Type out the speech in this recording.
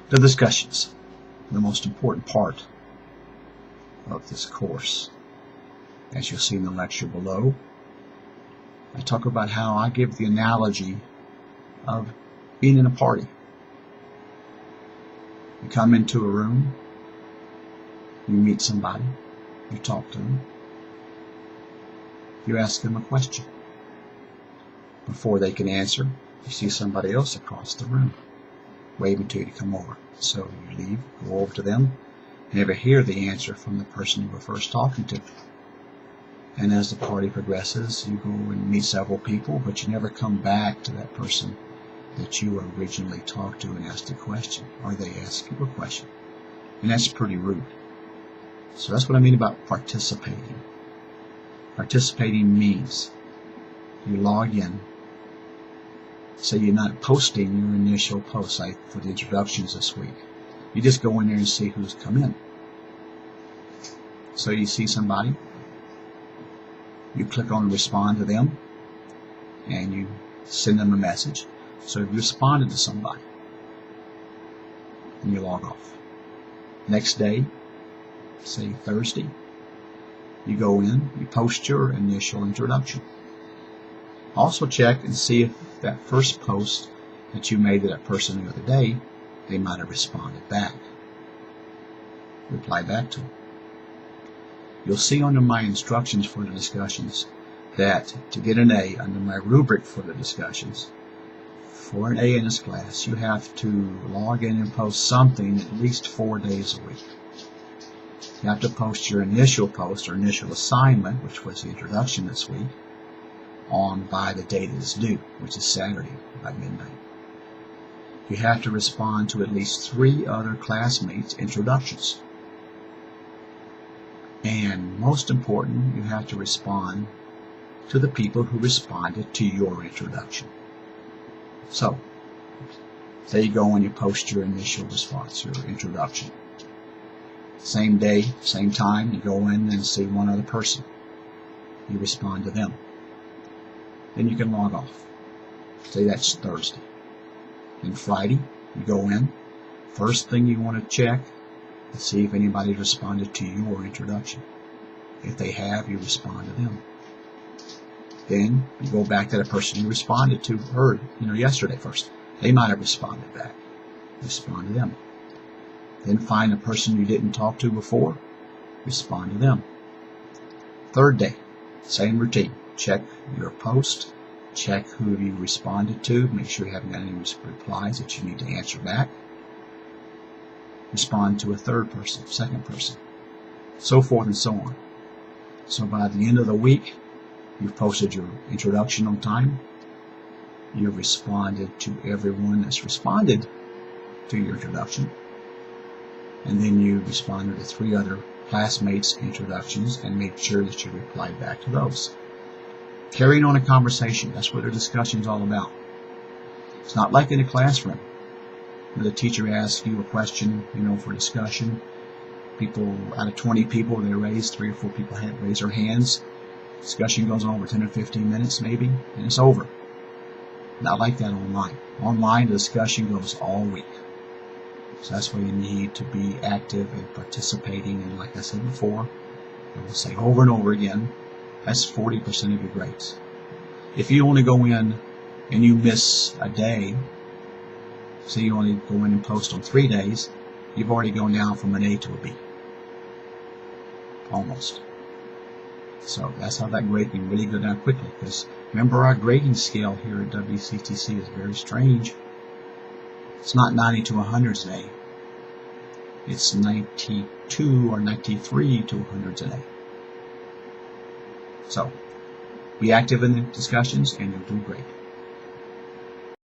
The discussions, the most important part of this course. As you'll see in the lecture below, I talk about how I give the analogy of being in a party. You come into a room, you meet somebody, you talk to them, you ask them a question. Before they can answer, you see somebody else across the room waving to you to come over. So you leave, go over to them, and never hear the answer from the person you were first talking to. And as the party progresses, you go and meet several people, but you never come back to that person that you originally talked to and asked a question, or they ask you a question. And that's pretty rude. So that's what I mean about participating. Participating means you log in. So you're not posting your initial post, like for the introductions this week. You just go in there and see who's come in. So you see somebody, you click on respond to them, and you send them a message. So you responded to somebody, and you log off. Next day, say Thursday, you go in, you post your initial introduction. Also check and see if that first post that you made to that person the other day, they might have responded back. Reply back to them. You'll see under my instructions for the discussions that to get an A under my rubric for the discussions, for an A in this class, you have to log in and post something at least 4 days a week. You have to post your initial post or initial assignment, which was the introduction this week, on by the date it is due, which is Saturday by midnight. You have to respond to at least 3 other classmates' introductions. And most important, you have to respond to the people who responded to your introduction. So, say you go and you post your initial response, your introduction. Same day, same time, you go in and see one other person. You respond to them. Then you can log off. Say that's Thursday. Then Friday, you go in. First thing you want to check is see if anybody responded to your introduction. If they have, you respond to them. Then you go back to the person you responded to yesterday first. They might have responded back. Respond to them. Then find a person you didn't talk to before. Respond to them. Third day, same routine. Check your post. Check who you responded to. Make sure you haven't got any replies that you need to answer back. Respond to a third person, second person, so forth and so on. So by the end of the week, you've posted your introduction on time. You've responded to everyone that's responded to your introduction. And then you responded to 3 other classmates' introductions and made sure that you replied back to those. Carrying on a conversation, that's what a discussion is all about. It's not like in a classroom where the teacher asks you a question, for discussion. People, out of 20 people, they raise 3 or 4 people raise their hands. Discussion goes on for 10 or 15 minutes maybe, and it's over. Not like that online. Online, the discussion goes all week. So that's why you need to be active and participating. And like I said before, I will say over and over again, that's 40% of your grades. If you only go in and you miss a day, say you only go in and post on 3 days, you've already gone down from an A to a B. Almost. So that's how that grade can really go down quickly. Because remember, our grading scale here at WCTC is very strange. It's not 90 to 100 an A. It's 92 or 93 to 100 an A. So, be active in the discussions and you'll do great.